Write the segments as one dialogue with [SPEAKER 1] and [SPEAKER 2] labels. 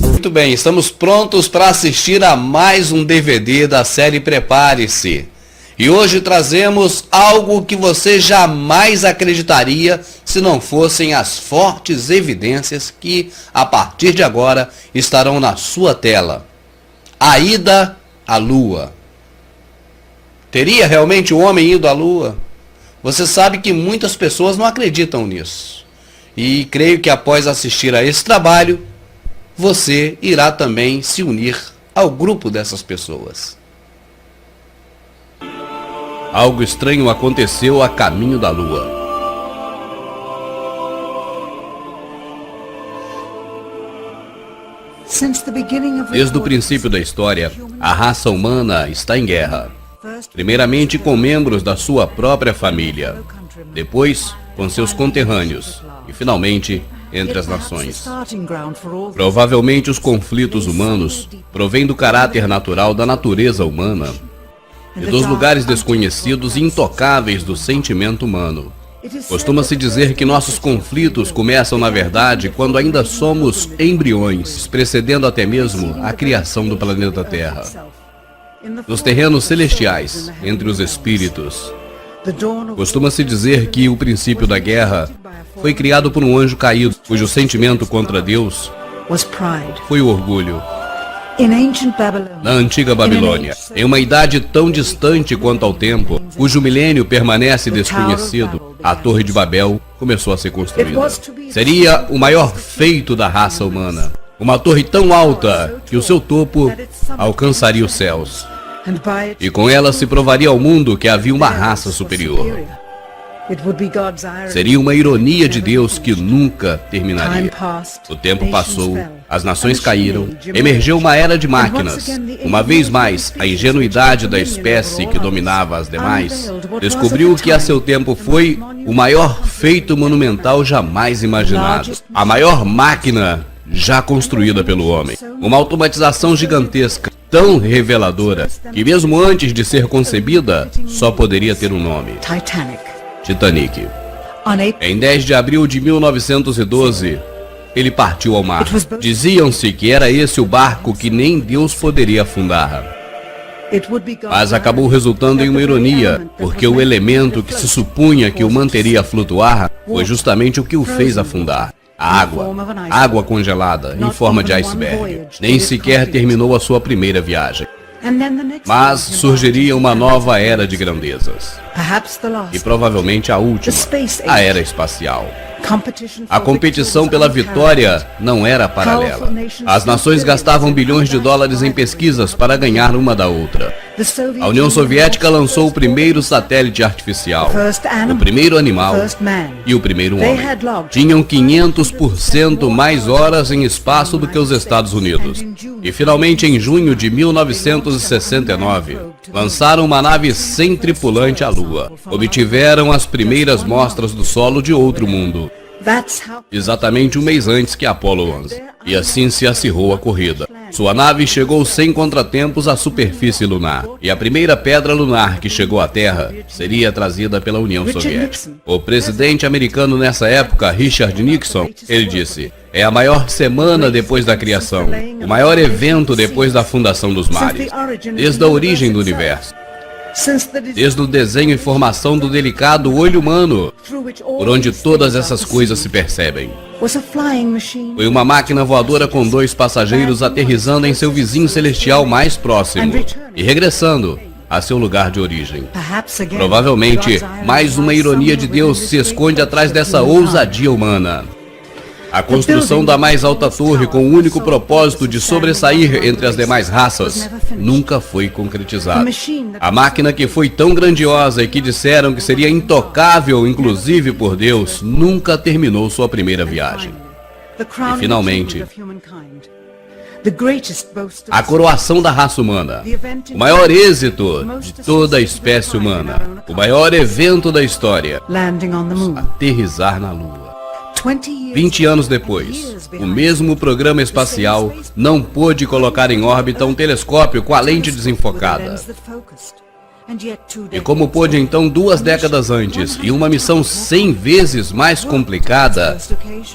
[SPEAKER 1] Muito bem, estamos prontos para assistir a mais um DVD da série Prepare-se. E hoje trazemos algo que você jamais acreditaria se não fossem as fortes evidências que, a partir de agora, estarão na sua tela. A ida à Lua. Teria realmente o homem ido à Lua? Você sabe que muitas pessoas não acreditam nisso. E creio que após assistir a esse trabalho, você irá também se unir ao grupo dessas pessoas. Algo estranho aconteceu a caminho da Lua. Desde o princípio da história, a raça humana está em guerra. Primeiramente com membros da sua própria família, depois com seus conterrâneos e finalmente entre as nações. Provavelmente os conflitos humanos provêm do caráter natural da natureza humana e dos lugares desconhecidos e intocáveis do sentimento humano. Costuma-se dizer que nossos conflitos começam, na verdade, quando ainda somos embriões, precedendo até mesmo a criação do planeta Terra. Nos terrenos celestiais, entre os espíritos, costuma-se dizer que o princípio da guerra foi criado por um anjo caído, cujo sentimento contra Deus foi o orgulho. Na antiga Babilônia, em uma idade tão distante quanto ao tempo, cujo milênio permanece desconhecido, a Torre de Babel começou a ser construída. Seria o maior feito da raça humana. Uma torre tão alta que o seu topo alcançaria os céus. E com ela se provaria ao mundo que havia uma raça superior. Seria uma ironia de Deus que nunca terminaria. O tempo passou, as nações caíram, emergiu uma era de máquinas. Uma vez mais, a ingenuidade da espécie que dominava as demais descobriu que a seu tempo foi o maior feito monumental jamais imaginado. A maior máquina já construída pelo homem. Uma automatização gigantesca, tão reveladora, que mesmo antes de ser concebida, só poderia ter um nome: Titanic. Em 10 de abril de 1912, ele partiu ao mar. Diziam-se que era esse o barco que nem Deus poderia afundar. Mas acabou resultando em uma ironia, porque o elemento que se supunha que o manteria a flutuar foi justamente o que o fez afundar. A água congelada, em forma de iceberg. Nem sequer terminou a sua primeira viagem. Mas surgiria uma nova era de grandezas. E provavelmente a última, a era espacial. A competição pela vitória não era paralela. As nações gastavam bilhões de dólares em pesquisas para ganhar uma da outra. A União Soviética lançou o primeiro satélite artificial, o primeiro animal e o primeiro homem. Tinham 500% mais horas em espaço do que os Estados Unidos. E finalmente, em junho de 1969, lançaram uma nave sem tripulante à Lua. Obtiveram as primeiras mostras do solo de outro mundo. Exatamente um mês antes que Apollo 11. E assim se acirrou a corrida. Sua nave chegou sem contratempos à superfície lunar. E a primeira pedra lunar que chegou à Terra seria trazida pela União Soviética. O presidente americano nessa época, Richard Nixon, ele disse: é a maior semana depois da criação, o maior evento depois da fundação dos mares, desde a origem do universo. Desde o desenho e formação do delicado olho humano, por onde todas essas coisas se percebem. Foi uma máquina voadora com 2 passageiros aterrissando em seu vizinho celestial mais próximo e regressando a seu lugar de origem. Provavelmente, mais uma ironia de Deus se esconde atrás dessa ousadia humana. A construção da mais alta torre com o único propósito de sobressair entre as demais raças nunca foi concretizada. A máquina que foi tão grandiosa e que disseram que seria intocável, inclusive por Deus, nunca terminou sua primeira viagem. E finalmente, A coroação da raça humana, o maior êxito de toda a espécie humana, o maior evento da história, aterrissar na Lua. 20 anos depois, o mesmo programa espacial não pôde colocar em órbita um telescópio com a lente desenfocada. E como pôde então 2 décadas antes, e uma missão 100 vezes mais complicada,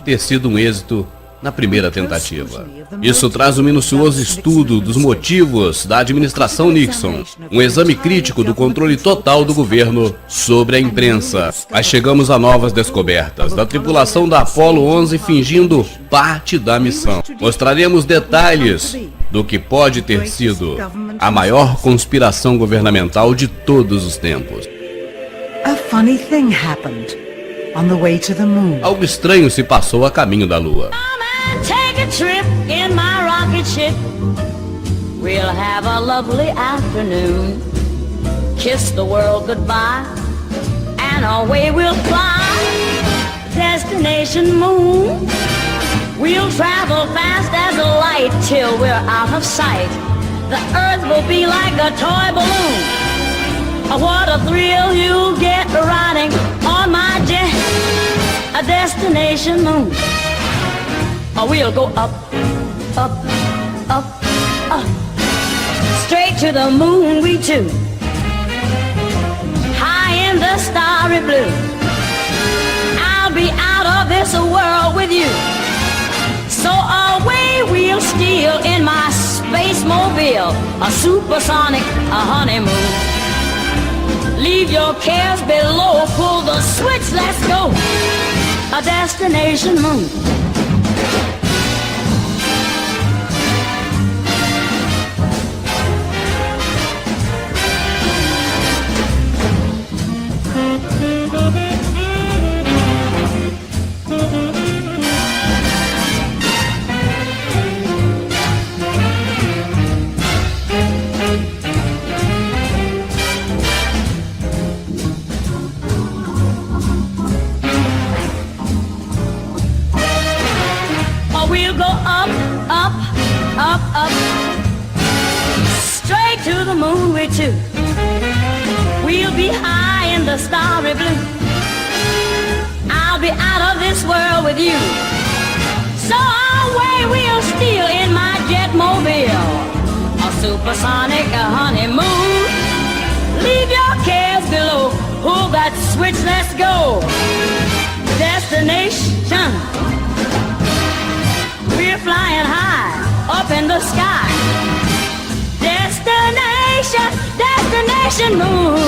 [SPEAKER 1] ter sido um êxito na primeira tentativa. Isso traz um minucioso estudo dos motivos da administração Nixon, um exame crítico do controle total do governo sobre a imprensa. Mas chegamos a novas descobertas da tripulação da Apollo 11 fingindo parte da missão. Mostraremos detalhes do que pode ter sido a maior conspiração governamental de todos os tempos. Algo estranho se passou a caminho da Lua.
[SPEAKER 2] Take a trip in my rocket ship. We'll have a lovely afternoon. Kiss the world goodbye, and away we'll fly. Destination moon. We'll travel fast as a light till we're out of sight. The earth will be like a toy balloon. What a thrill you'll get riding on my jet. A destination moon. We'll go up, up, up, up. Straight to the moon we two. High in the starry blue. I'll be out of this world with you. So away we'll steal in my space mobile. A supersonic, a honeymoon. Leave your cares below. Pull the switch, let's go. A destination moon. We'll go up, up, up, up. Straight to the moon we two. We'll be high in the starry blue. I'll be out of this world with you. So away we'll steal in my jet mobile. A supersonic, a honeymoon. Leave your cares below. Pull that switch, let's go. Destination. We're flying high, up in the sky. Destination, destination moon.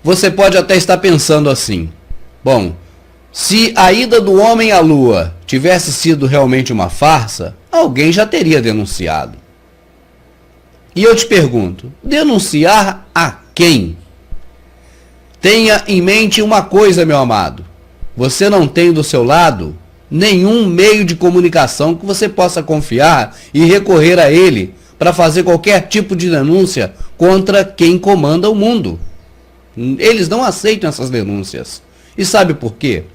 [SPEAKER 1] Você pode até estar pensando assim: bom, se a ida do homem à Lua tivesse sido realmente uma farsa, alguém já teria denunciado. E eu te pergunto, denunciar a quem? Tenha em mente uma coisa, meu amado. Você não tem do seu lado nenhum meio de comunicação que você possa confiar e recorrer a ele para fazer qualquer tipo de denúncia contra quem comanda o mundo. Eles não aceitam essas denúncias. E sabe por quê?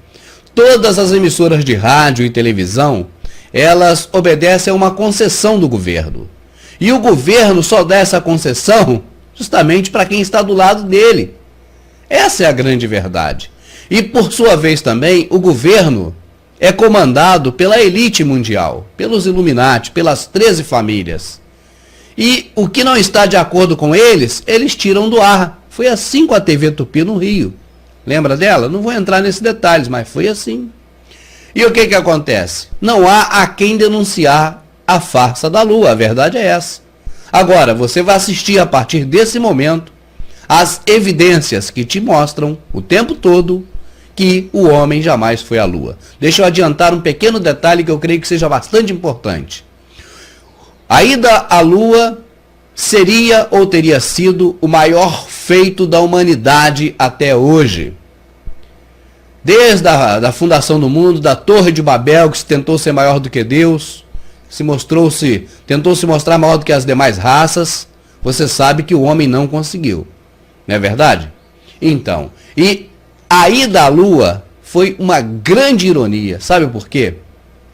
[SPEAKER 1] Todas as emissoras de rádio e televisão, elas obedecem a uma concessão do governo. E o governo só dá essa concessão justamente para quem está do lado dele. Essa é a grande verdade. E por sua vez também, o governo é comandado pela elite mundial, pelos Illuminati, pelas 13 famílias. E o que não está de acordo com eles, eles tiram do ar. Foi assim com a TV Tupi no Rio. Lembra dela? Não vou entrar nesses detalhes, mas foi assim. E o que que acontece? Não há a quem denunciar a farsa da Lua, a verdade é essa. Agora, você vai assistir a partir desse momento as evidências que te mostram o tempo todo que o homem jamais foi à Lua. Deixa eu adiantar um pequeno detalhe que eu creio que seja bastante importante. A ida à Lua seria ou teria sido o maior feito da humanidade até hoje. Desde a fundação do mundo, da Torre de Babel, que se tentou ser maior do que Deus, tentou se mostrar maior do que as demais raças, você sabe que o homem não conseguiu. Não é verdade? Então, e A ida à Lua foi uma grande ironia. Sabe por quê?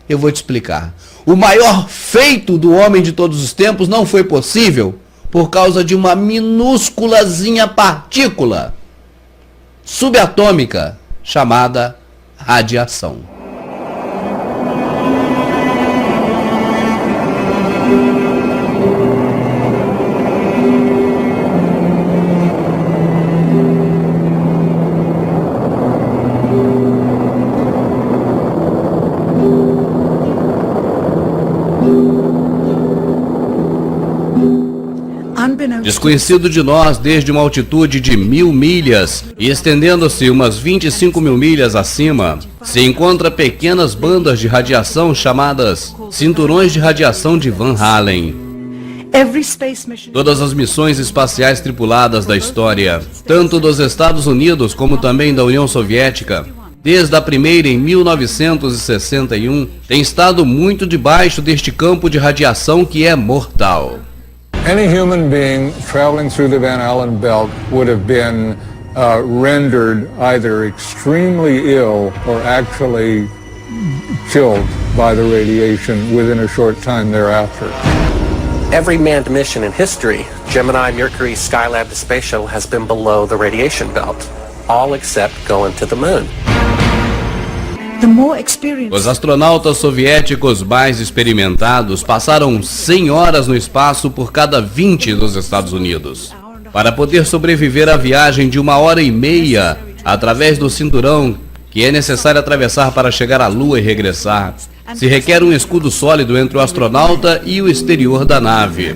[SPEAKER 1] Eu vou te explicar. O maior feito do homem de todos os tempos não foi possível por causa de uma minúsculazinha partícula subatômica chamada radiação. Desconhecido de nós desde uma altitude de 1000 milhas e estendendo-se umas 25 mil milhas acima, se encontra pequenas bandas de radiação chamadas cinturões de radiação de Van Allen. Todas as missões espaciais tripuladas da história, tanto dos Estados Unidos como também da União Soviética, desde a primeira em 1961, têm estado muito debaixo deste campo de radiação que é mortal.
[SPEAKER 3] Any human being traveling through the Van Allen belt would have been rendered either extremely ill or actually killed by the radiation within a short time thereafter.
[SPEAKER 4] Every manned mission in history, Gemini, Mercury, Skylab, the space shuttle, has been below the radiation belt, all except going to the moon.
[SPEAKER 1] Os astronautas soviéticos mais experimentados passaram 100 horas no espaço por cada 20 dos Estados Unidos. Para poder sobreviver à viagem de 1h30 através do cinturão que é necessário atravessar para chegar à Lua e regressar, se requer um escudo sólido entre o astronauta e o exterior da nave.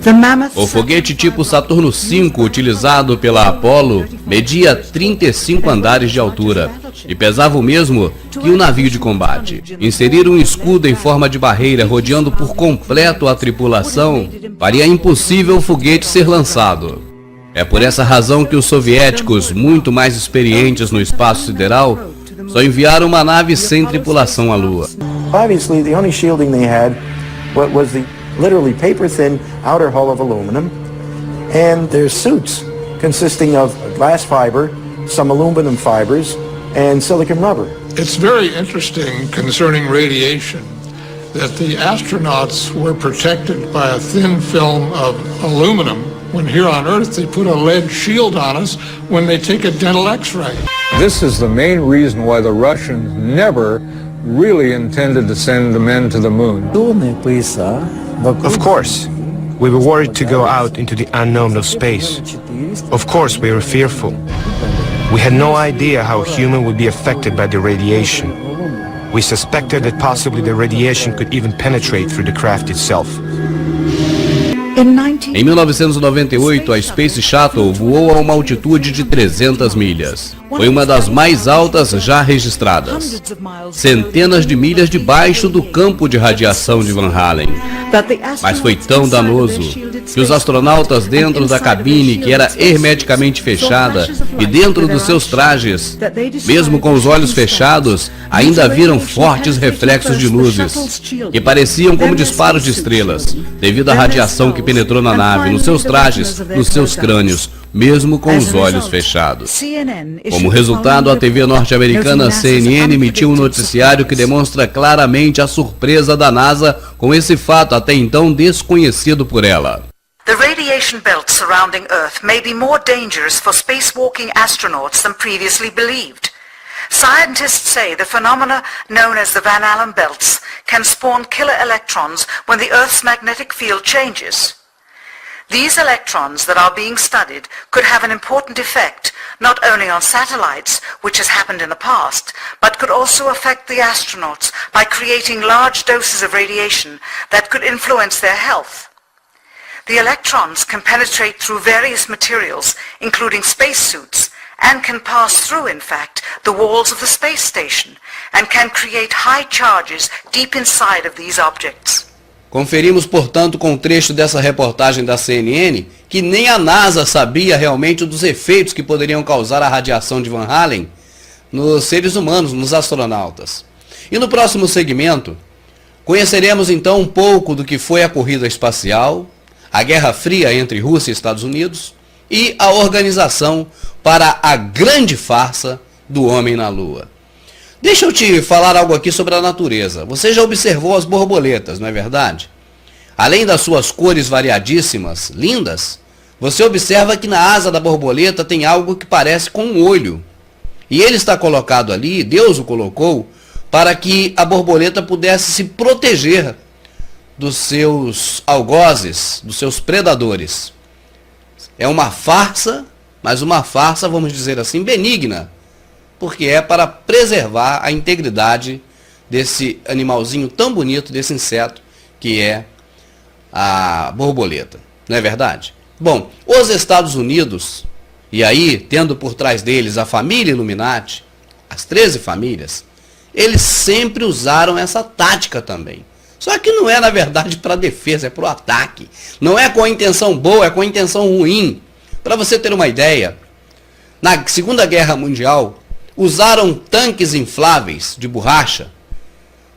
[SPEAKER 1] O foguete tipo Saturno V, utilizado pela Apollo, media 35 andares de altura e pesava o mesmo que um navio de combate. Inserir um escudo em forma de barreira rodeando por completo a tripulação faria impossível o foguete ser lançado. É por essa razão que os soviéticos, muito mais experientes no espaço sideral, só enviaram uma nave sem tripulação à Lua.
[SPEAKER 5] Obviously, the only shielding they had was the literally paper-thin outer hull of aluminum, and their suits consisting of glass fiber, some aluminum fibers, and silicon rubber.
[SPEAKER 3] It's very interesting concerning radiation that the astronauts were protected by a thin film of aluminum when here on Earth they put a lead shield on us when they take a dental x-ray. This is the main reason why the Russians never really intended to send the men to the moon.
[SPEAKER 6] Of course, we were worried to go out into the unknown of space. Of course, we were fearful. We had no idea how a human would be affected by the radiation. We suspected that possibly the radiation could even penetrate through the craft itself.
[SPEAKER 1] Em 1998, a Space Shuttle voou a uma altitude de 300 milhas. Foi uma das mais altas já registradas. Centenas de milhas debaixo do campo de radiação de Van Allen. Mas foi tão danoso que os astronautas dentro da cabine, que era hermeticamente fechada, e dentro dos seus trajes, mesmo com os olhos fechados, ainda viram fortes reflexos de luzes, que pareciam como disparos de estrelas, devido à radiação que penetrou na nave, nos seus trajes, nos seus crânios, mesmo com os olhos fechados. Como resultado, a TV norte-americana CNN emitiu um noticiário que demonstra claramente a surpresa da NASA com esse fato até então desconhecido por ela.
[SPEAKER 7] The radiation belt surrounding Earth may be more dangerous for spacewalking astronauts than previously believed. Scientists say the phenomena known as the Van Allen belts can spawn killer electrons when the Earth's magnetic field changes. These electrons that are being studied could have an important effect not only on satellites, which has happened in the past, but could also affect the astronauts by creating large doses of radiation that could influence their health. The electrons can penetrate through various materials, including spacesuits, and can pass through, in fact, the walls of the space station, and can create high charges deep inside of these objects.
[SPEAKER 1] Conferimos, portanto, com um trecho dessa reportagem da CNN que nem a NASA sabia realmente dos efeitos que poderiam causar a radiação de Van Allen nos seres humanos, nos astronautas. E no próximo segmento, conheceremos então um pouco do que foi a corrida espacial, a Guerra Fria entre Rússia e Estados Unidos e a organização para a grande farsa do homem na Lua. Deixa eu te falar algo aqui sobre a natureza. Você já observou as borboletas, não é verdade? Além das suas cores variadíssimas, lindas, você observa que na asa da borboleta tem algo que parece com um olho. E ele está colocado ali, Deus o colocou, para que a borboleta pudesse se proteger dos seus algozes, dos seus predadores. É uma farsa, mas uma farsa, vamos dizer assim, benigna, porque é para preservar a integridade desse animalzinho tão bonito, desse inseto, que é a borboleta. Não é verdade? Bom, os Estados Unidos, e aí, tendo por trás deles a família Illuminati, as 13 famílias, eles sempre usaram essa tática também. Só que não é, na verdade, para defesa, é para o ataque. Não é com a intenção boa, é com a intenção ruim. Para você ter uma ideia, na Segunda Guerra Mundial, usaram tanques infláveis de borracha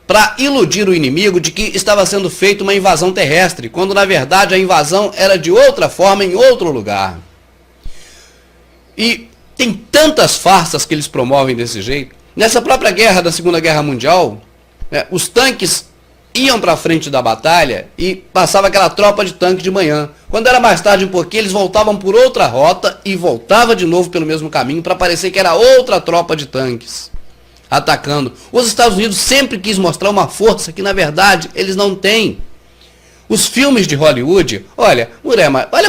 [SPEAKER 1] para iludir o inimigo de que estava sendo feita uma invasão terrestre, quando na verdade a invasão era de outra forma, em outro lugar. E tem tantas farsas que eles promovem desse jeito. Nessa própria guerra da Segunda Guerra Mundial, os tanques iam para frente da batalha e passava aquela tropa de tanque de manhã. Quando era mais tarde um pouquinho, eles voltavam por outra rota e voltava de novo pelo mesmo caminho para parecer que era outra tropa de tanques atacando. Os Estados Unidos sempre quis mostrar uma força que na verdade eles não têm. Os filmes de Hollywood, olha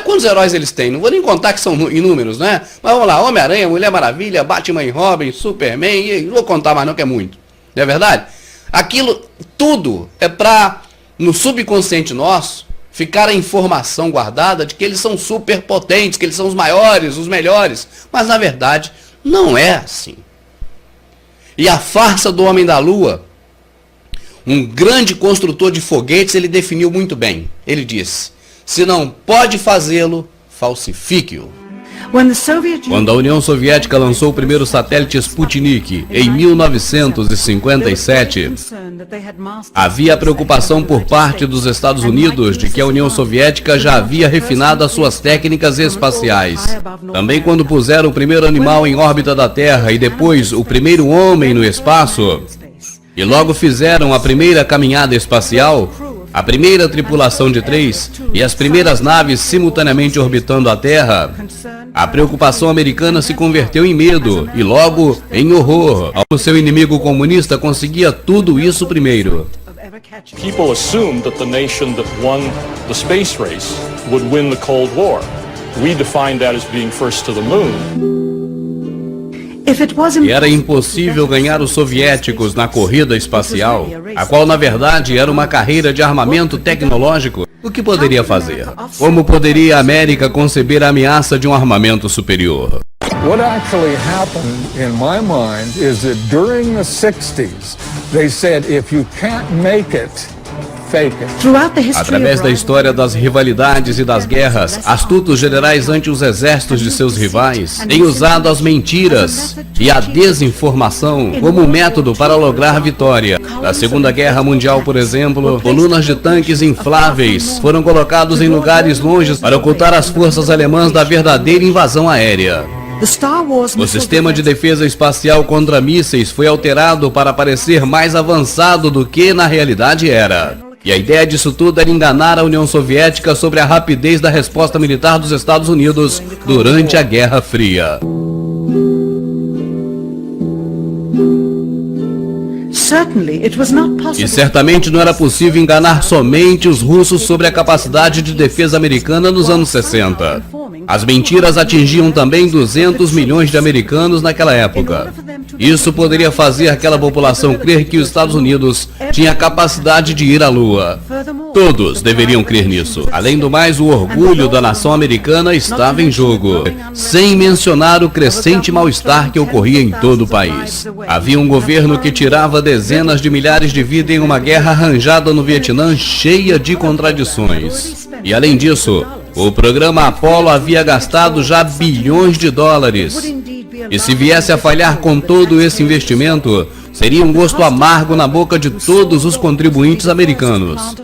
[SPEAKER 1] quantos heróis eles têm, não vou nem contar que são inúmeros, né? Mas vamos lá, Homem-Aranha, Mulher Maravilha, Batman e Robin, Superman, e não vou contar mais não que é muito, não é verdade? Aquilo tudo é para, no subconsciente nosso, ficar a informação guardada de que eles são superpotentes, que eles são os maiores, os melhores. Mas na verdade, não é assim. E a farsa do Homem da Lua, um grande construtor de foguetes, ele definiu muito bem. Ele disse, se não pode fazê-lo, falsifique-o. Quando a União Soviética lançou o primeiro satélite Sputnik, em 1957, havia a preocupação por parte dos Estados Unidos de que a União Soviética já havia refinado as suas técnicas espaciais. Também quando puseram o primeiro animal em órbita da Terra e depois o primeiro homem no espaço, e logo fizeram a primeira caminhada espacial, a primeira tripulação de 3 e as primeiras naves simultaneamente orbitando a Terra, a preocupação americana se converteu em medo e logo em horror. O seu inimigo comunista conseguia tudo isso primeiro.
[SPEAKER 8] People assumed that the nation that won the space race would win the Cold War. We defined that as being first to the moon.
[SPEAKER 1] E era impossível ganhar os soviéticos na corrida espacial, a qual na verdade era uma carreira de armamento tecnológico. O que poderia fazer? Como poderia a América conceber a ameaça de um armamento superior?
[SPEAKER 3] What actually happened in my mind is that during the 60s, they said if you can't make it, fake it.
[SPEAKER 1] Através da história das rivalidades e das guerras, astutos generais ante os exércitos de seus rivais têm usado as mentiras e a desinformação como método para lograr vitória. Na Segunda Guerra Mundial, por exemplo, colunas de tanques infláveis foram colocados em lugares longes para ocultar as forças alemãs da verdadeira invasão aérea. O sistema de defesa espacial contra mísseis foi alterado para parecer mais avançado do que na realidade era. E a ideia disso tudo era enganar a União Soviética sobre a rapidez da resposta militar dos Estados Unidos durante a Guerra Fria. E certamente não era possível enganar somente os russos sobre a capacidade de defesa americana nos anos 60. As mentiras atingiam também 200 milhões de americanos naquela época. Isso poderia fazer aquela população crer que os Estados Unidos tinha a capacidade de ir à Lua. Todos deveriam crer nisso. Além do mais, o orgulho da nação americana estava em jogo, sem mencionar o crescente mal-estar que ocorria em todo o país. Havia um governo que tirava dezenas de milhares de vidas em uma guerra arranjada no Vietnã cheia de contradições. E além disso, o programa Apollo havia gastado já bilhões de dólares. E se viesse a falhar com todo esse investimento, seria um gosto amargo na boca de todos os contribuintes americanos.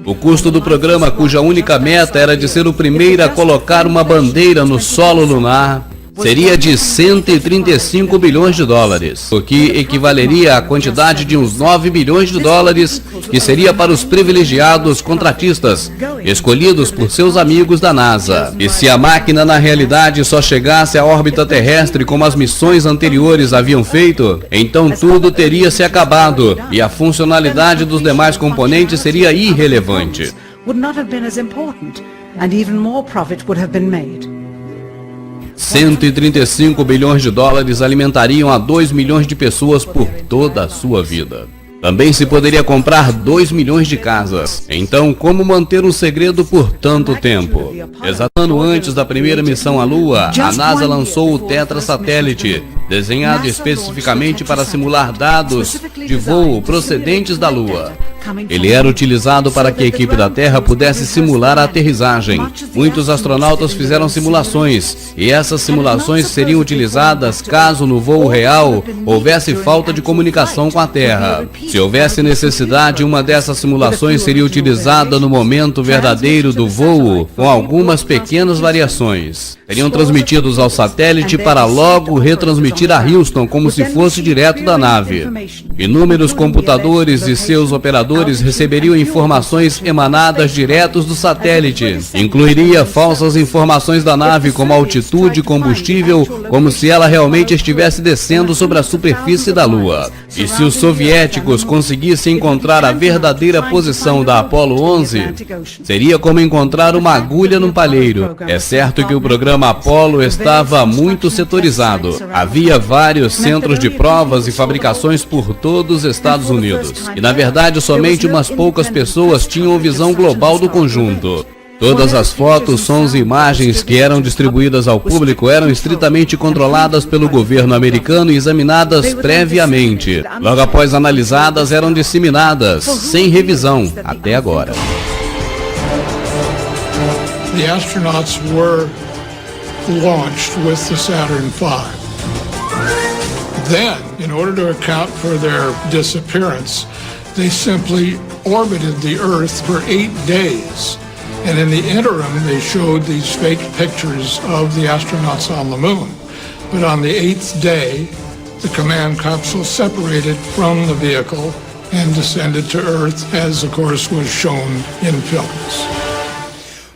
[SPEAKER 1] O custo do programa, cuja única meta era de ser o primeiro a colocar uma bandeira no solo lunar, seria de 135 bilhões de dólares, o que equivaleria à quantidade de uns 9 bilhões de dólares, que seria para os privilegiados contratistas, escolhidos por seus amigos da NASA. E se a máquina na realidade só chegasse à órbita terrestre como as missões anteriores haviam feito, então tudo teria se acabado e a funcionalidade dos demais componentes seria irrelevante. 135 bilhões de dólares alimentariam a 2 milhões de pessoas por toda a sua vida. Também se poderia comprar 2 milhões de casas. Então, como manter um segredo por tanto tempo? Exato antes da primeira missão à Lua, a NASA lançou o Tetra satélite, desenhado especificamente para simular dados de voo procedentes da Lua. Ele era utilizado para que a equipe da Terra pudesse simular a aterrissagem. Muitos astronautas fizeram simulações, e essas simulações seriam utilizadas caso no voo real houvesse falta de comunicação com a Terra. Se houvesse necessidade, uma dessas simulações seria utilizada no momento verdadeiro do voo, com algumas pequenas variações. Seriam transmitidos ao satélite para logo retransmitir a Houston como se fosse direto da nave. Inúmeros computadores e seus operadores receberiam informações emanadas diretos do satélite. Incluiria falsas informações da nave como altitude e combustível, como se ela realmente estivesse descendo sobre a superfície da Lua. E se os soviéticos conseguissem encontrar a verdadeira posição da Apollo 11, seria como encontrar uma agulha num palheiro. É certo que o programa Apollo estava muito setorizado. Havia vários centros de provas e fabricações por todos os Estados Unidos. E na verdade somente umas poucas pessoas tinham visão global do conjunto. Todas as fotos, sons e imagens que eram distribuídas ao público eram estritamente controladas pelo governo americano e examinadas previamente. Logo após analisadas, eram disseminadas, sem revisão, até agora.
[SPEAKER 3] The astronauts were launched with the Saturn V. Then, in order to account for their disappearance, they simply orbited the Earth for 8 days. And in the interim, they showed these fake pictures of the astronauts on the moon. But on the 8th day, the command capsule separated from the vehicle and descended to Earth, as of course was shown in films.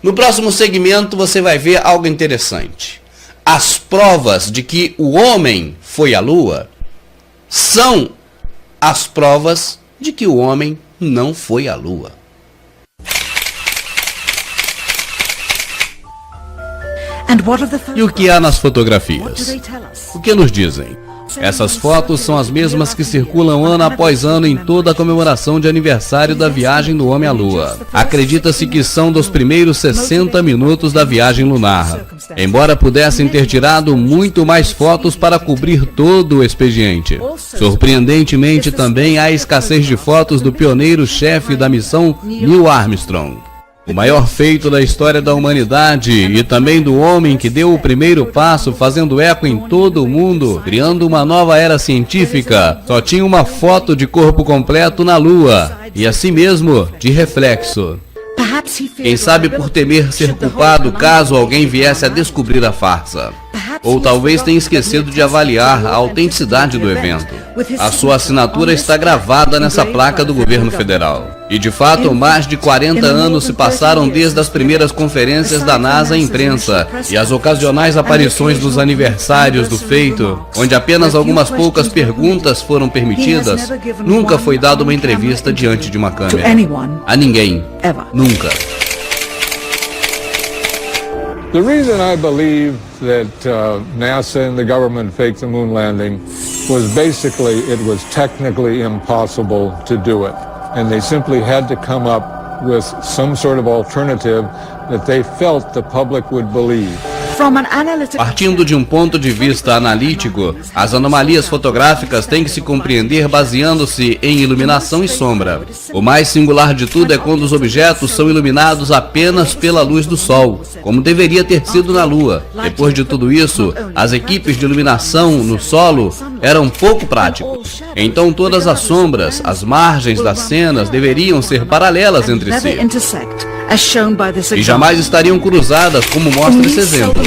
[SPEAKER 1] No próximo segmento você vai ver algo interessante. As provas de que o homem foi à Lua são as provas de que o homem não foi à Lua. E o que há nas fotografias? O que nos dizem? Essas fotos são as mesmas que circulam ano após ano em toda a comemoração de aniversário da viagem do homem à Lua. Acredita-se que são dos primeiros 60 minutos da viagem lunar, embora pudessem ter tirado muito mais fotos para cobrir todo o expediente. Surpreendentemente, também há escassez de fotos do pioneiro-chefe da missão Neil Armstrong. O maior feito da história da humanidade e também do homem que deu o primeiro passo, fazendo eco em todo o mundo, criando uma nova era científica, só tinha uma foto de corpo completo na Lua, e assim mesmo, de reflexo. Quem sabe por temer ser culpado caso alguém viesse a descobrir a farsa. Ou talvez tenha esquecido de avaliar a autenticidade do evento. A sua assinatura está gravada nessa placa do governo federal. E de fato, mais de 40 anos se passaram desde as primeiras conferências da NASA à imprensa e as ocasionais aparições dos aniversários do feito, onde apenas algumas poucas perguntas foram permitidas. Nunca foi dada uma entrevista diante de uma câmera. A ninguém. Nunca.
[SPEAKER 9] The reason I believe that NASA and the government faked the moon landing was basically it was technically impossible to do it. And they simply had to come up with some sort of alternative that they felt the public would believe.
[SPEAKER 1] Partindo de um ponto de vista analítico, as anomalias fotográficas têm que se compreender baseando-se em iluminação e sombra. O mais singular de tudo é quando os objetos são iluminados apenas pela luz do Sol, como deveria ter sido na Lua. Depois de tudo isso, as equipes de iluminação no solo eram pouco práticas. Então todas as sombras, as margens das cenas deveriam ser paralelas entre si. e jamais estariam cruzadas, como mostra esse exemplo.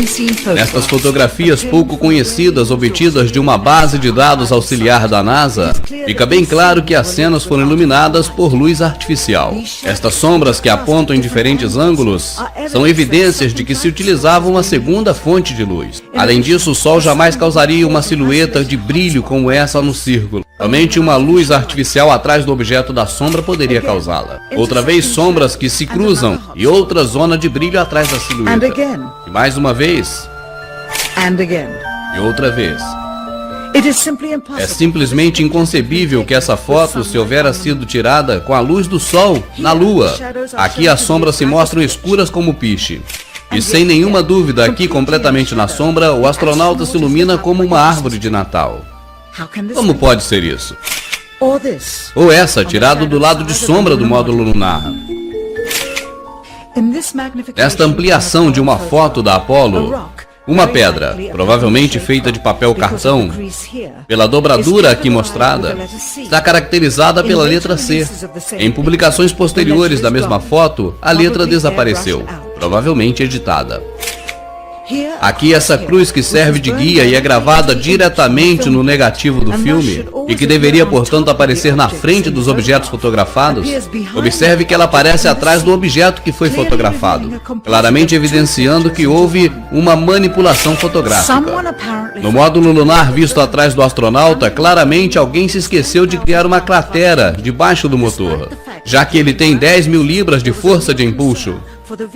[SPEAKER 1] Nestas fotografias pouco conhecidas obtidas de uma base de dados auxiliar da NASA, fica bem claro que as cenas foram iluminadas por luz artificial. Estas sombras que apontam em diferentes ângulos são evidências de que se utilizava uma segunda fonte de luz. Além disso, o Sol jamais causaria uma silhueta de brilho como essa no círculo. Somente uma luz artificial atrás do objeto da sombra poderia causá-la. Outra vez, sombras que se cruzam e outra zona de brilho atrás da silhueta. E mais uma vez. E outra vez. É simplesmente inconcebível que essa foto se houvera sido tirada com a luz do Sol na Lua. Aqui as sombras se mostram escuras como piche. E sem nenhuma dúvida, aqui completamente na sombra, o astronauta se ilumina como uma árvore de Natal. Como pode ser isso? Ou essa, tirado do lado de sombra do módulo lunar. Nesta ampliação de uma foto da Apollo, uma pedra, provavelmente feita de papel cartão, pela dobradura aqui mostrada, está caracterizada pela letra C. Em publicações posteriores da mesma foto, a letra desapareceu, provavelmente editada. Aqui essa cruz que serve de guia e é gravada diretamente no negativo do filme, e que deveria, portanto, aparecer na frente dos objetos fotografados, observe que ela aparece atrás do objeto que foi fotografado, claramente evidenciando que houve uma manipulação fotográfica. No módulo lunar visto atrás do astronauta, claramente alguém se esqueceu de criar uma cratera debaixo do motor, já que ele tem 10.000 libras de força de empuxo.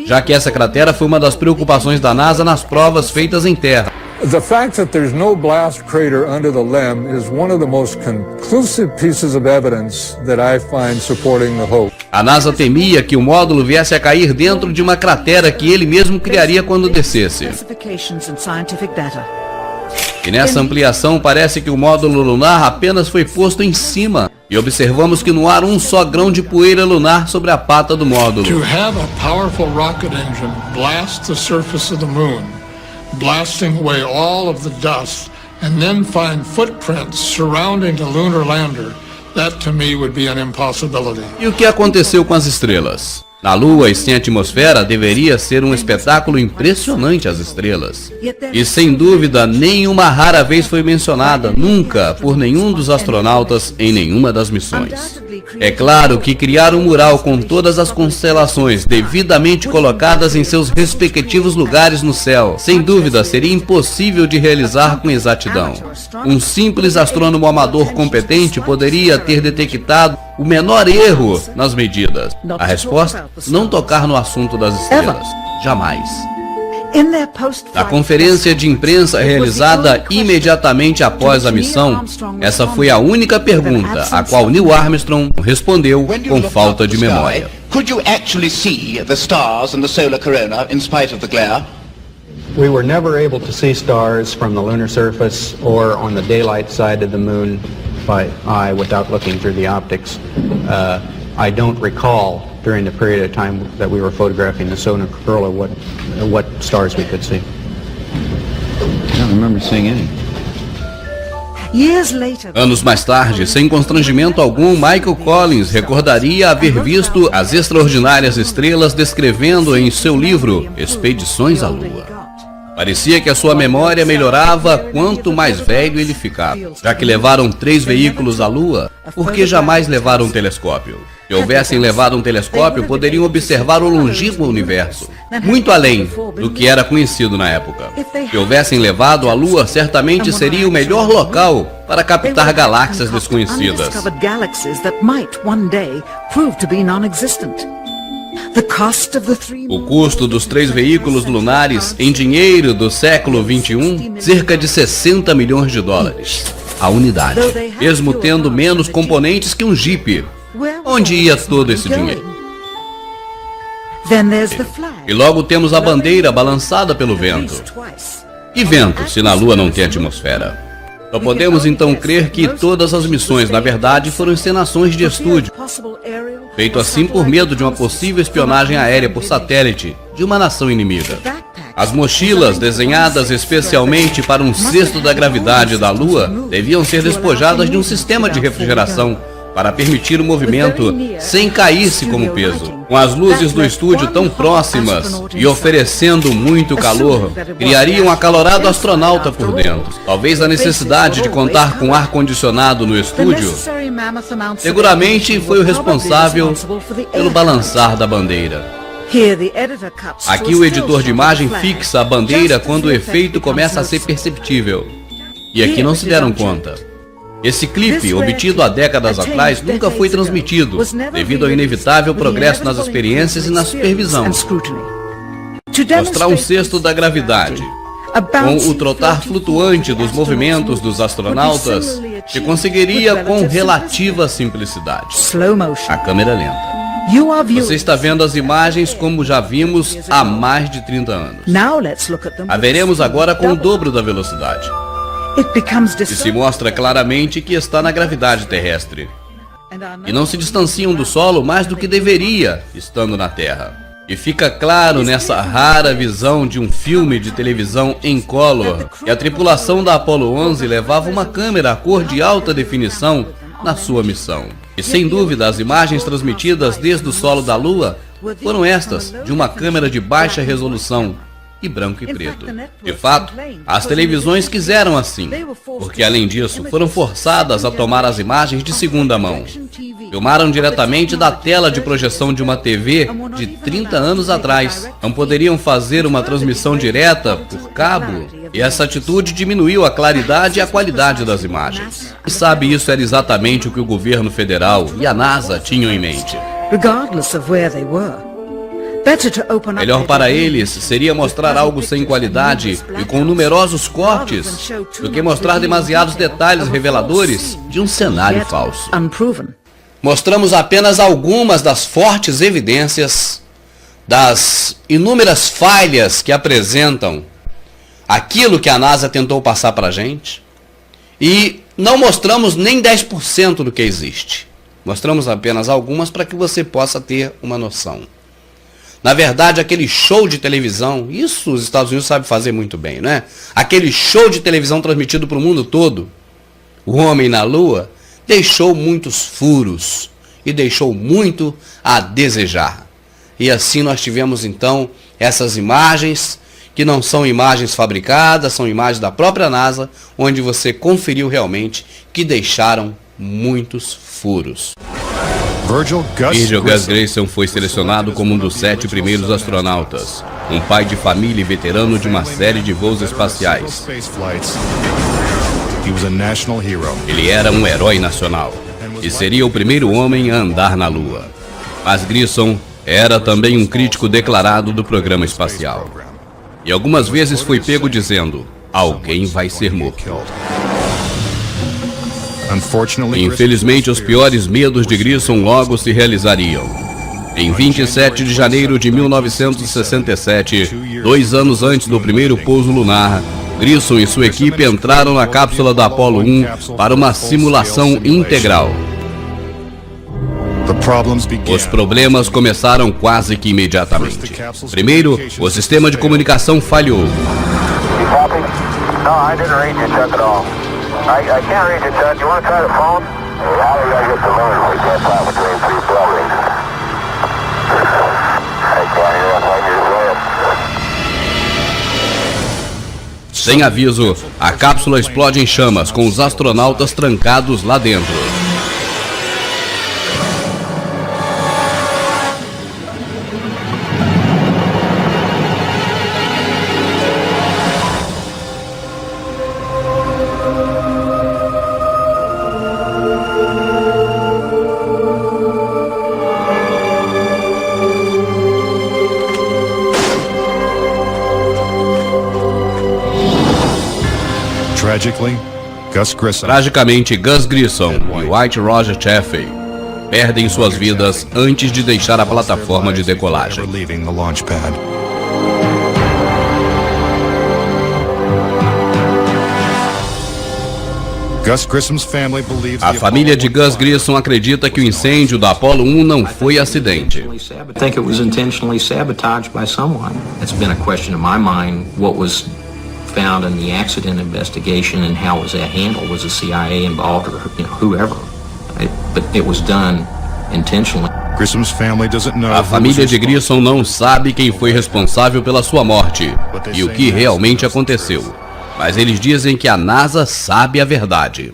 [SPEAKER 1] Já que essa cratera foi uma das preocupações da NASA nas provas feitas em terra.
[SPEAKER 9] The fact that there's no blast crater under the LEM is one of the most conclusive pieces of evidence that I find supporting the hope.
[SPEAKER 1] A NASA temia que o módulo viesse a cair dentro de uma cratera que ele mesmo criaria quando descesse. E nessa ampliação parece que o módulo lunar apenas foi posto em cima. E observamos que não há um só grão de poeira lunar sobre a pata do módulo.
[SPEAKER 3] To have a powerful rocket engine blast the surface of the moon, blasting away all of the dust, and then find footprints surrounding the lunar lander, that to me would be an impossibility.
[SPEAKER 1] E o que aconteceu com as estrelas? Na Lua e sem atmosfera, deveria ser um espetáculo impressionante as estrelas. E sem dúvida, nenhuma rara vez foi mencionada, nunca, por nenhum dos astronautas em nenhuma das missões. É claro que criar um mural com todas as constelações devidamente colocadas em seus respectivos lugares no céu, sem dúvida, seria impossível de realizar com exatidão. Um simples astrônomo amador competente poderia ter detectado o menor erro nas medidas. A resposta? Não tocar no assunto das estrelas. Jamais. Na conferência de imprensa realizada imediatamente após a missão, essa foi a única pergunta a qual Neil Armstrong respondeu com falta de memória.
[SPEAKER 10] Could you actually see the stars and the solar corona in spite of the glare?
[SPEAKER 11] We were never able to see stars from the lunar surface or on the daylight side of the moon by eye without looking through the optics. I don't recall during the period of time that we were photographing the solar corona what stars we could see.
[SPEAKER 10] I don't remember seeing any.
[SPEAKER 1] Anos mais tarde, sem constrangimento algum, Michael Collins recordaria haver visto as extraordinárias estrelas descrevendo em seu livro Expedições à Lua. Parecia que a sua memória melhorava quanto mais velho ele ficava. Já que levaram 3 veículos à Lua, por que jamais levaram um telescópio? Se houvessem levado um telescópio, poderiam observar o longínquo universo, muito além do que era conhecido na época. Se houvessem levado a Lua, certamente seria o melhor local para captar galáxias desconhecidas. O custo dos 3 veículos lunares em dinheiro do século XXI, cerca de 60 milhões de dólares. A unidade, mesmo tendo menos componentes que um Jeep. Onde ia todo esse dinheiro? E logo temos a bandeira balançada pelo vento. E vento, se na Lua não tem atmosfera? Só podemos então crer que todas as missões, na verdade, foram encenações de estúdio, feito assim por medo de uma possível espionagem aérea por satélite de uma nação inimiga. As mochilas, desenhadas especialmente para um cesto da gravidade da Lua, deviam ser despojadas de um sistema de refrigeração para permitir o movimento sem cair-se como peso. Com as luzes do estúdio tão próximas e oferecendo muito calor, criaria um acalorado astronauta por dentro. Talvez a necessidade de contar com ar-condicionado no estúdio seguramente foi o responsável pelo balançar da bandeira. Aqui o editor de imagem fixa a bandeira quando o efeito começa a ser perceptível. E aqui não se deram conta. Esse clipe, obtido há décadas atrás, nunca foi transmitido, devido ao inevitável progresso nas experiências e na supervisão. Mostrar um cesto da gravidade, com o trotar flutuante dos movimentos dos astronautas, se conseguiria com relativa simplicidade. A câmera lenta. Você está vendo as imagens como já vimos há mais de 30 anos. A veremos agora com o dobro da velocidade. E se mostra claramente que está na gravidade terrestre. E não se distanciam do solo mais do que deveria, estando na Terra. E fica claro nessa rara visão de um filme de televisão em color que a tripulação da Apollo 11 levava uma câmera a cor de alta definição na sua missão. E sem dúvida as imagens transmitidas desde o solo da Lua foram estas, de uma câmera de baixa resolução e branco e preto. De fato, as televisões quiseram assim, porque além disso foram forçadas a tomar as imagens de segunda mão. Filmaram diretamente da tela de projeção de uma TV de 30 anos atrás. Não poderiam fazer uma transmissão direta por cabo, e essa atitude diminuiu a claridade e a qualidade das imagens. E sabe, isso era exatamente o que o governo federal e a NASA tinham em mente. Melhor para eles seria mostrar algo sem qualidade e com numerosos cortes do que mostrar demasiados detalhes reveladores de um cenário falso. Mostramos apenas algumas das fortes evidências das inúmeras falhas que apresentam aquilo que a NASA tentou passar para a gente, e não mostramos nem 10% do que existe. Mostramos apenas algumas para que você possa ter uma noção. Na verdade, aquele show de televisão, isso os Estados Unidos sabem fazer muito bem, né? Aquele show de televisão transmitido para o mundo todo, o homem na Lua, deixou muitos furos e deixou muito a desejar. E assim nós tivemos então essas imagens, que não são imagens fabricadas, são imagens da própria NASA, onde você conferiu realmente que deixaram muitos furos. Virgil Gus Grissom foi selecionado como um dos 7 primeiros astronautas, um pai de família e veterano de uma série de voos espaciais. Ele era um herói nacional e seria o primeiro homem a andar na Lua. Mas Grissom era também um crítico declarado do programa espacial. E algumas vezes foi pego dizendo: alguém vai ser morto. Infelizmente, os piores medos de Grissom logo se realizariam. Em 27 de janeiro de 1967, 2 anos antes do primeiro pouso lunar, Grissom e sua equipe entraram na cápsula da Apollo 1 para uma simulação integral. Os problemas começaram quase que imediatamente. Primeiro, o sistema de comunicação falhou. Sem aviso, a cápsula explode em chamas, com os astronautas trancados lá dentro. Tragicamente, Gus Grissom e White Roger Chaffee perdem suas vidas antes de deixar a plataforma de decolagem. A família de Gus Grissom acredita que o incêndio da Apollo 1 não foi acidente.
[SPEAKER 12] Found in the accident investigation and how was that handled? Was the CIA involved or whoever? but it was done intentionally.
[SPEAKER 1] A família de Grissom não sabe quem foi responsável pela sua morte e o que realmente aconteceu. Mas eles dizem que a NASA sabe a verdade.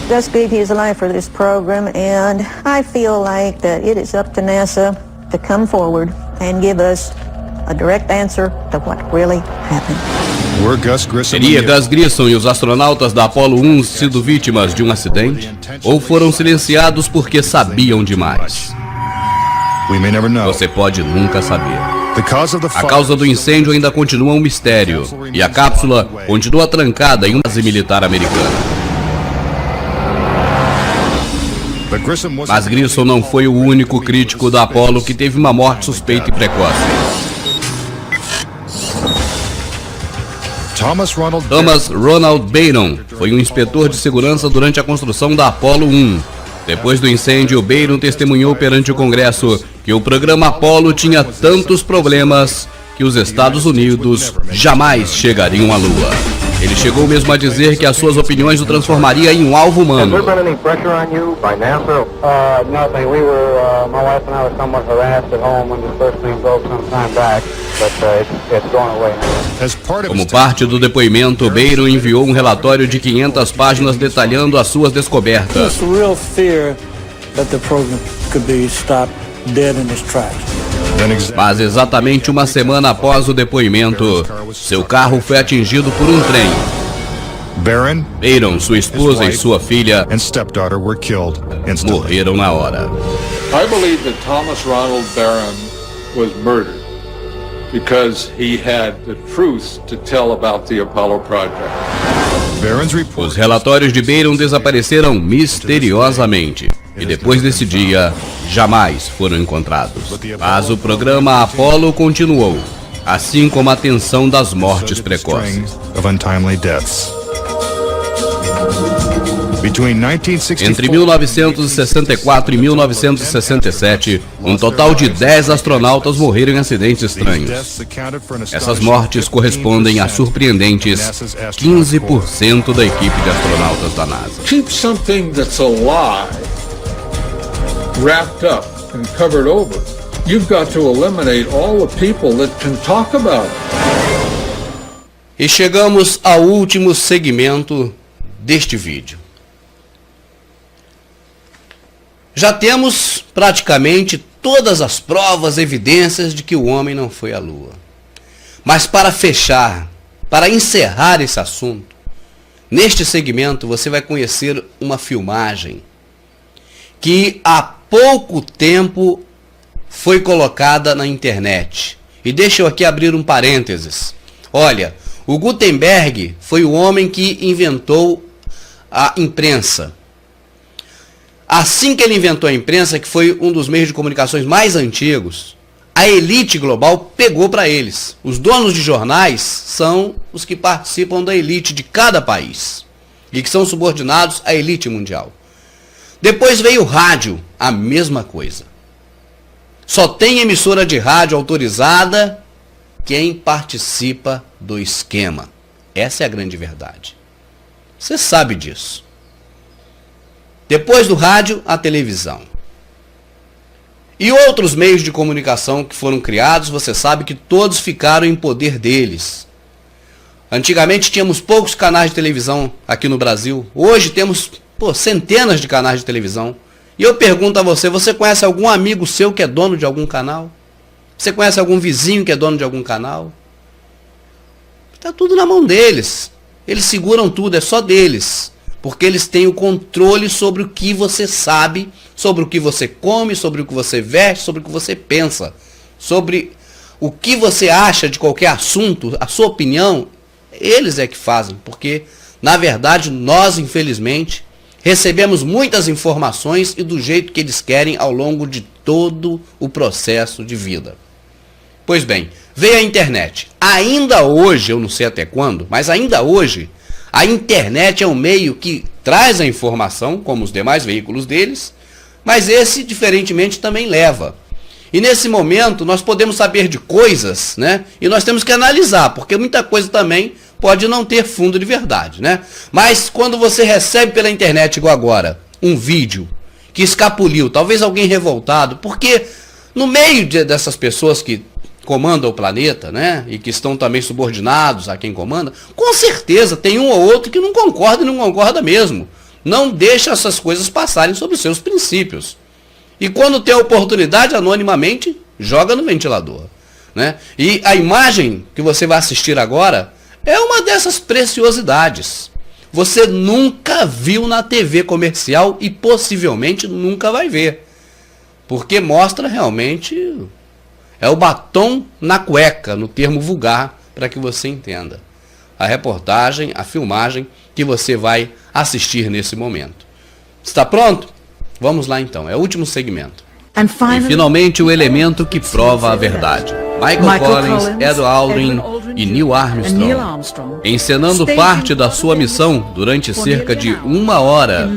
[SPEAKER 13] Gus gave his life for this program, and I feel like that it is up to NASA to come forward and give us a direct answer to what really happened.
[SPEAKER 1] Teria Gus Grissom e os astronautas da Apollo 1 sido vítimas de um acidente? Ou foram silenciados porque sabiam demais? Você pode nunca saber. A causa do incêndio ainda continua um mistério, e a cápsula continua trancada em uma base militar americana. Mas Grissom não foi o único crítico da Apollo que teve uma morte suspeita e precoce. Thomas Ronald Byron foi um inspetor de segurança durante a construção da Apollo 1. Depois do incêndio, Byron testemunhou perante o Congresso que o programa Apollo tinha tantos problemas que os Estados Unidos jamais chegariam à Lua. Ele chegou mesmo a dizer que as suas opiniões o transformaria em um alvo humano. Como parte do depoimento, Byron enviou um relatório de 500 páginas detalhando as suas descobertas. Mas exatamente uma semana após o depoimento, seu carro foi atingido por um trem. Byron, sua esposa e sua filha morreram na hora.
[SPEAKER 9] I believe that Thomas Ronald Barron was murdered because he had the truth to tell about the Apollo project.
[SPEAKER 1] Os relatórios de Byron desapareceram misteriosamente e depois desse dia jamais foram encontrados. Mas o programa Apollo continuou, assim como a tensão das mortes precoces. Entre 1964 e 1967, um total de 10 astronautas morreram em acidentes estranhos. Essas mortes correspondem a surpreendentes 15% da equipe de astronautas da NASA.
[SPEAKER 9] Keep something that's a lie wrapped up and covered over. You've got to eliminate all the people that can talk about it.
[SPEAKER 1] E chegamos ao último segmento deste vídeo. Já temos praticamente todas as provas, evidências de que o homem não foi à Lua. Mas para fechar, para encerrar esse assunto, neste segmento você vai conhecer uma filmagem que há pouco tempo foi colocada na internet. E deixa eu aqui abrir um parênteses. Olha, o Gutenberg foi o homem que inventou a imprensa. Assim que ele inventou a imprensa, que foi um dos meios de comunicações mais antigos, a elite global pegou para eles. Os donos de jornais são os que participam da elite de cada país e que são subordinados à elite mundial. Depois veio o rádio, a mesma coisa. Só tem emissora de rádio autorizada quem participa do esquema. Essa é a grande verdade. Você sabe disso. Depois do rádio, a televisão. E outros meios de comunicação que foram criados, você sabe que todos ficaram em poder deles. Antigamente tínhamos poucos canais de televisão aqui no Brasil. Hoje temos centenas de canais de televisão. E eu pergunto a você, você conhece algum amigo seu que é dono de algum canal? Você conhece algum vizinho que é dono de algum canal? Está tudo na mão deles. Eles seguram tudo, é só deles. Porque eles têm o controle sobre o que você sabe, sobre o que você come, sobre o que você veste, sobre o que você pensa. Sobre o que você acha de qualquer assunto, a sua opinião, eles é que fazem. Porque, na verdade, nós, infelizmente, recebemos muitas informações e do jeito que eles querem ao longo de todo o processo de vida. Pois bem, veio a internet. Ainda hoje, eu não sei até quando, mas ainda hoje, a internet é um meio que traz a informação, como os demais veículos deles, mas esse, diferentemente, também leva. E nesse momento, nós podemos saber de coisas, né? E nós temos que analisar, porque muita coisa também pode não ter fundo de verdade, né? Mas quando você recebe pela internet, igual agora, um vídeo que escapuliu, talvez alguém revoltado, porque no meio dessas pessoas que comandam o planeta, né, e que estão também subordinados a quem comanda, com certeza tem um ou outro que não concorda e não concorda mesmo. Não deixa essas coisas passarem sobre os seus princípios. E quando tem a oportunidade, anonimamente, joga no ventilador, né? E a imagem que você vai assistir agora é uma dessas preciosidades. Você nunca viu na TV comercial e possivelmente nunca vai ver. Porque mostra realmente, é o batom na cueca, no termo vulgar, para que você entenda. A reportagem, a filmagem que você vai assistir nesse momento. Está pronto? Vamos lá então, é o último segmento. E finalmente o elemento que prova a verdade. Michael Collins, Ed Aldrin e Neil Armstrong, encenando parte da sua missão durante cerca de 1 hora,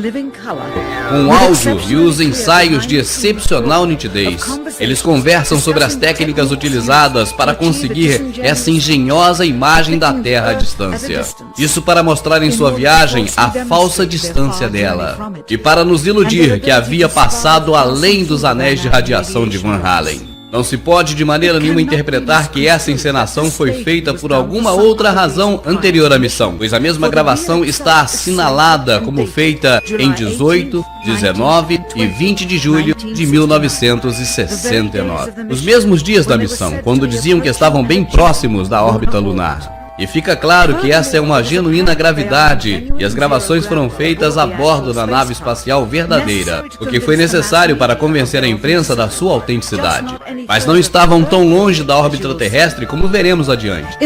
[SPEAKER 1] com áudio e os ensaios de excepcional nitidez. Eles conversam sobre as técnicas utilizadas para conseguir essa engenhosa imagem da Terra à distância. Isso para mostrar em sua viagem a falsa distância dela, e para nos iludir que havia passado além dos anéis de radiação de Van Halen. Não se pode de maneira nenhuma interpretar que essa encenação foi feita por alguma outra razão anterior à missão, pois a mesma gravação está assinalada como feita em 18, 19 e 20 de julho de 1969. Os mesmos dias da missão, quando diziam que estavam bem próximos da órbita lunar. E fica claro que essa é uma genuína gravidade e as gravações foram feitas a bordo da nave espacial verdadeira, o que foi necessário para convencer a imprensa da sua autenticidade. Mas não estavam tão longe da órbita terrestre como veremos adiante.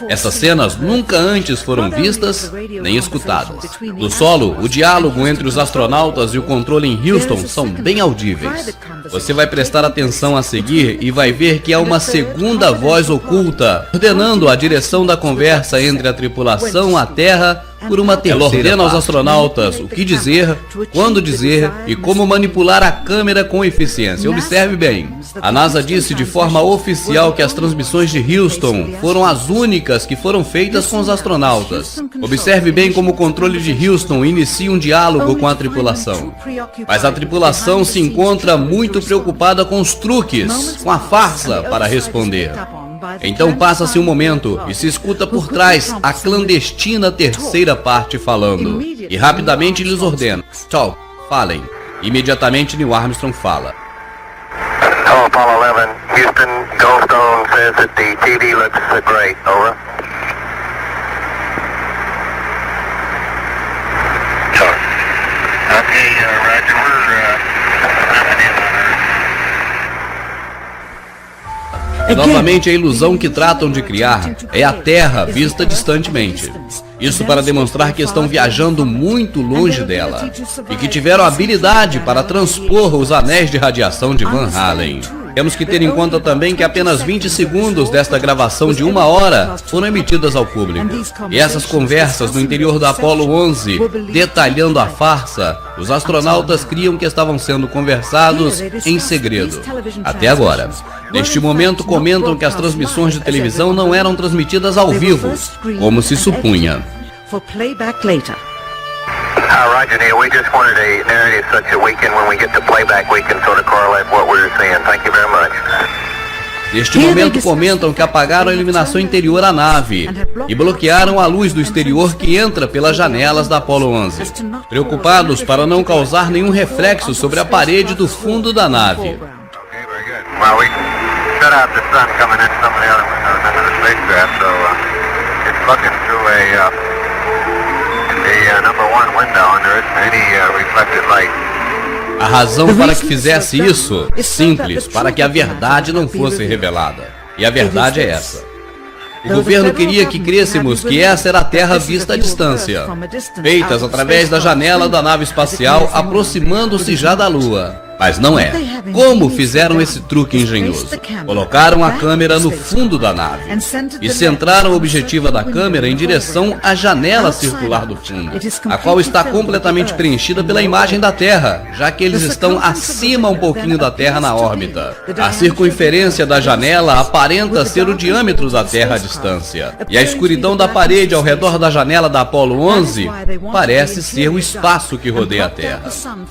[SPEAKER 1] Essas cenas nunca antes foram vistas nem escutadas. No solo, o diálogo entre os astronautas e o controle em Houston são bem audíveis. Você vai prestar atenção a seguir e vai ver que há uma segunda voz oculta, ordenando a direção da conversa entre a tripulação à Terra por uma terceira. Ela ordena aos astronautas o que dizer, quando dizer e como manipular a câmera com eficiência. Observe bem, a NASA disse de forma oficial que as transmissões de Houston foram as únicas que foram feitas com os astronautas. Observe bem como o controle de Houston inicia um diálogo com a tripulação. Mas a tripulação se encontra muito preocupada com os truques, com a farsa para responder. Então passa-se um momento e se escuta por trás a clandestina terceira parte falando. E rapidamente lhes ordena: talk, falem. Imediatamente Neil Armstrong fala.
[SPEAKER 14] Hello, Apollo 11. Houston, Goldstone says that the TV looks great. Over. Okay, Roger,
[SPEAKER 1] Novamente, a ilusão que tratam de criar é a Terra vista distantemente. Isso para demonstrar que estão viajando muito longe dela e que tiveram habilidade para transpor os anéis de radiação de Van Halen. Temos que ter em conta também que apenas 20 segundos desta gravação de 1 hora foram emitidas ao público. E essas conversas no interior do Apollo 11, detalhando a farsa, os astronautas criam que estavam sendo conversados em segredo. Até agora. Neste momento comentam que as transmissões de televisão não eram transmitidas ao vivo, como se supunha.
[SPEAKER 14] Roger, Neil. We just wanted a narrative such that we can, when we get to playback, we can sort of correlate what we're seeing. Thank you very much.
[SPEAKER 1] Neste momento comentam que apagaram a iluminação interior à nave e bloquearam a luz do exterior que entra pelas janelas da Apollo 11, preocupados para não causar nenhum reflexo sobre a parede do fundo da nave.
[SPEAKER 14] Well, we shut out the sun coming in some of the other windows into the spacecraft, so it's looking through the number 1 window, and there isn't any reflected light.
[SPEAKER 1] A razão para que fizesse isso, simples, para que a verdade não fosse revelada. E a verdade é essa. O governo queria que crêssemos que essa era a Terra vista à distância, feitas através da janela da nave espacial, aproximando-se já da Lua. Mas não é. Como fizeram esse truque engenhoso? Colocaram a câmera no fundo da nave e centraram a objetiva da câmera em direção à janela circular do fundo, a qual está completamente preenchida pela imagem da Terra, já que eles estão acima um pouquinho da Terra na órbita. A circunferência da janela aparenta ser o diâmetro da Terra à distância, e a escuridão da parede ao redor da janela da Apollo 11 parece ser o espaço que rodeia a Terra.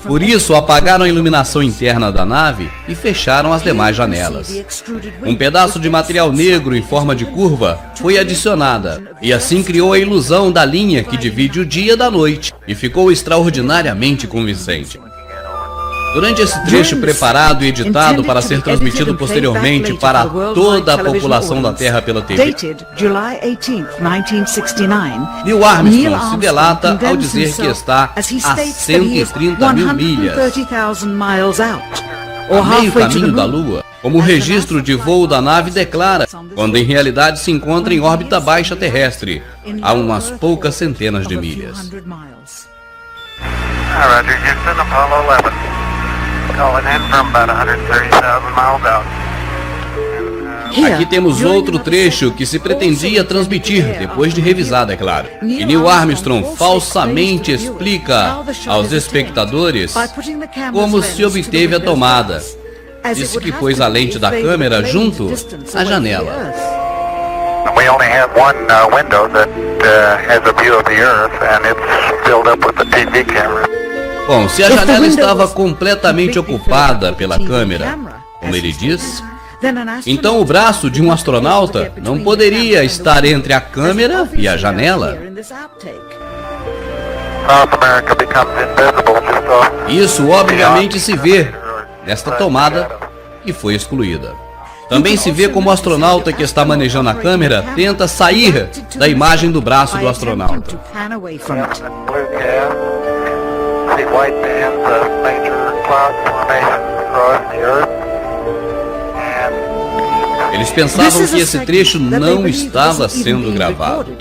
[SPEAKER 1] Por isso, apagaram a iluminação interna da nave e fecharam as demais janelas. Um pedaço de material negro em forma de curva foi adicionada, e assim criou a ilusão da linha que divide o dia da noite, e ficou extraordinariamente convincente. Durante esse trecho preparado e editado para ser transmitido posteriormente para toda a população da Terra pela TV, Neil Armstrong se delata ao dizer que está a 130 mil milhas, a meio caminho da Lua, como o registro de voo da nave declara, quando em realidade se encontra em órbita baixa terrestre, a umas poucas centenas de milhas.
[SPEAKER 14] Roger, Houston, Apollo 11. Calling in from about 130,000 miles out.
[SPEAKER 1] Aqui temos outro trecho que se pretendia transmitir, depois de revisado, é claro. E Neil Armstrong falsamente explica aos espectadores como se obteve a tomada. Disse que pôs a lente da câmera junto à janela.
[SPEAKER 14] We only have one window that has a view of the Earth, and it's filled up with the TV camera.
[SPEAKER 1] Bom, se a janela estava completamente ocupada pela câmera, como ele diz, então o braço de um astronauta não poderia estar entre a câmera e a janela. Isso obviamente se vê nesta tomada que foi excluída. Também se vê como o astronauta que está manejando a câmera tenta sair da imagem do braço do astronauta.
[SPEAKER 14] White bands of major cloud formation across the Earth.
[SPEAKER 1] Eles pensavam que esse trecho não estava sendo gravado,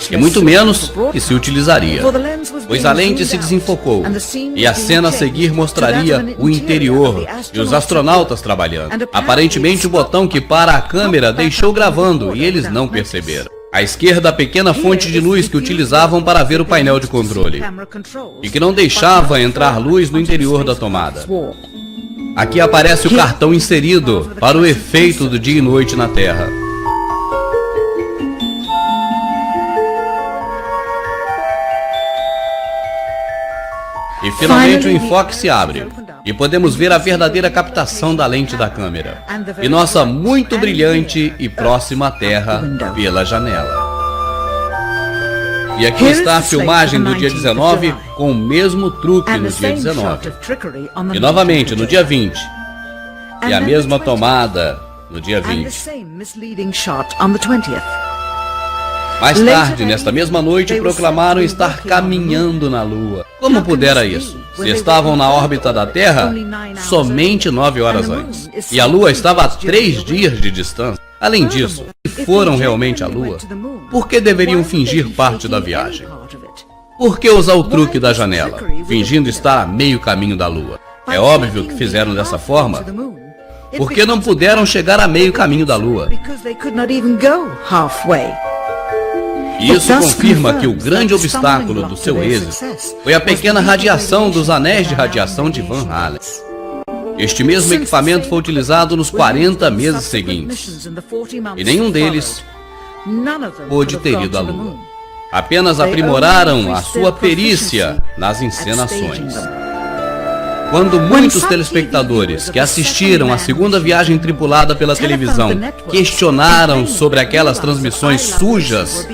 [SPEAKER 1] e muito menos que se utilizaria, pois a lente se desenfocou, e a cena a seguir mostraria o interior e os astronautas trabalhando. Aparentemente o botão que para a câmera deixou gravando, e eles não perceberam. À esquerda, a pequena fonte de luz que utilizavam para ver o painel de controle, e que não deixava entrar luz no interior da tomada. Aqui aparece o cartão inserido para o efeito do dia e noite na Terra. E finalmente o enfoque se abre, e podemos ver a verdadeira captação da lente da câmera, e nossa muito brilhante e próxima Terra pela janela. E aqui está a filmagem do dia 19 com o mesmo truque no dia 19. E novamente no dia 20. E a mesma tomada no dia 20. Mais tarde, nesta mesma noite, proclamaram estar caminhando na Lua. Como pudera isso? Se estavam na órbita da Terra somente 9 horas antes. E a Lua estava a 3 dias de distância. Além disso, se foram realmente à Lua, por que deveriam fingir parte da viagem? Por que usar o truque da janela, fingindo estar a meio caminho da Lua? É óbvio que fizeram dessa forma, porque não puderam chegar a meio caminho da Lua. Isso confirma que o grande obstáculo do seu êxito foi a pequena radiação dos anéis de radiação de Van Allen. Este mesmo equipamento foi utilizado nos 40 meses seguintes, e nenhum deles pôde ter ido à Lua. Apenas aprimoraram a sua perícia nas encenações. Quando muitos telespectadores que assistiram à segunda viagem tripulada pela televisão questionaram sobre aquelas transmissões sujas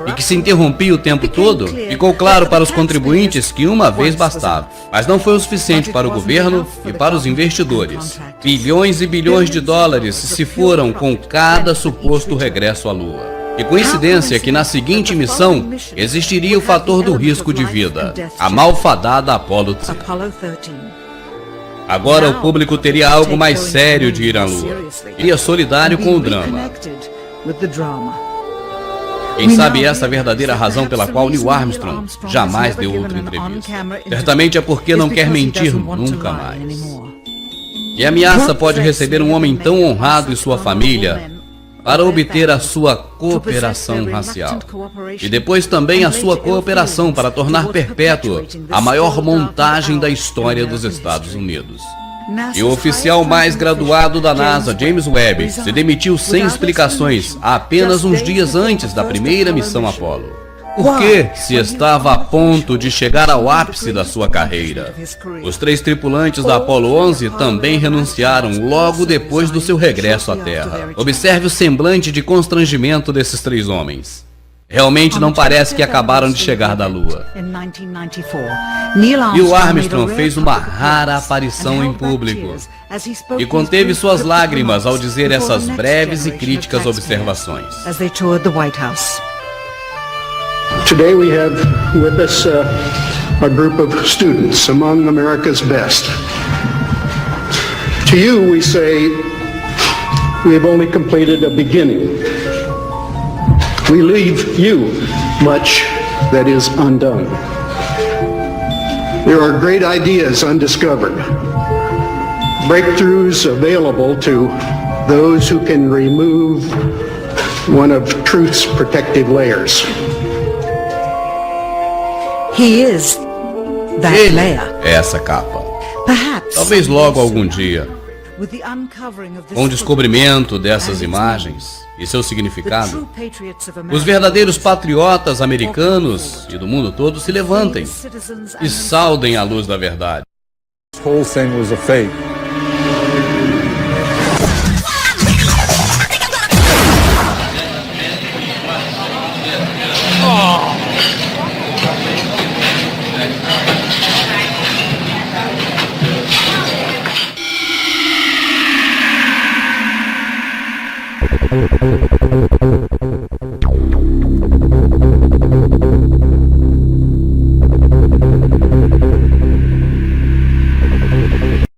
[SPEAKER 1] e que se interrompia o tempo todo, ficou claro para os contribuintes que uma vez bastava. Mas não foi o suficiente para o governo e para os investidores. Bilhões e bilhões de dólares se foram com cada suposto regresso à Lua. E coincidência que na seguinte missão existiria o fator do risco de vida, a malfadada Apollo 13. Agora o público teria algo mais sério de ir à Lua. Iria solidário com o drama. Quem sabe essa é a verdadeira razão pela qual Neil Armstrong jamais deu outra entrevista. Certamente é porque não quer mentir nunca mais. Que ameaça pode receber um homem tão honrado e sua família para obter a sua cooperação racial? E depois também a sua cooperação para tornar perpétua a maior montagem da história dos Estados Unidos. E o oficial mais graduado da NASA, James Webb, se demitiu sem explicações apenas uns dias antes da primeira missão Apollo. Por que, se estava a ponto de chegar ao ápice da sua carreira? Os 3 tripulantes da Apollo 11 também renunciaram logo depois do seu regresso à Terra. Observe o semblante de constrangimento desses 3 homens. Realmente não parece que acabaram de chegar da Lua. Neil Armstrong fez uma rara aparição em público e conteve suas lágrimas ao dizer essas breves e críticas observações.
[SPEAKER 15] Today we have with us a group of students among America's best. To you we say we have only completed a beginning. We leave you much that is undone. There are great ideas undiscovered, breakthroughs available to those who can remove one of truth's protective layers.
[SPEAKER 1] Ele é essa capa. Talvez logo algum dia, com o descobrimento dessas imagens e seu significado, os verdadeiros patriotas americanos e do mundo todo se levantem e saudem a luz da verdade.
[SPEAKER 9] This whole thing was a fake.
[SPEAKER 16] Oh.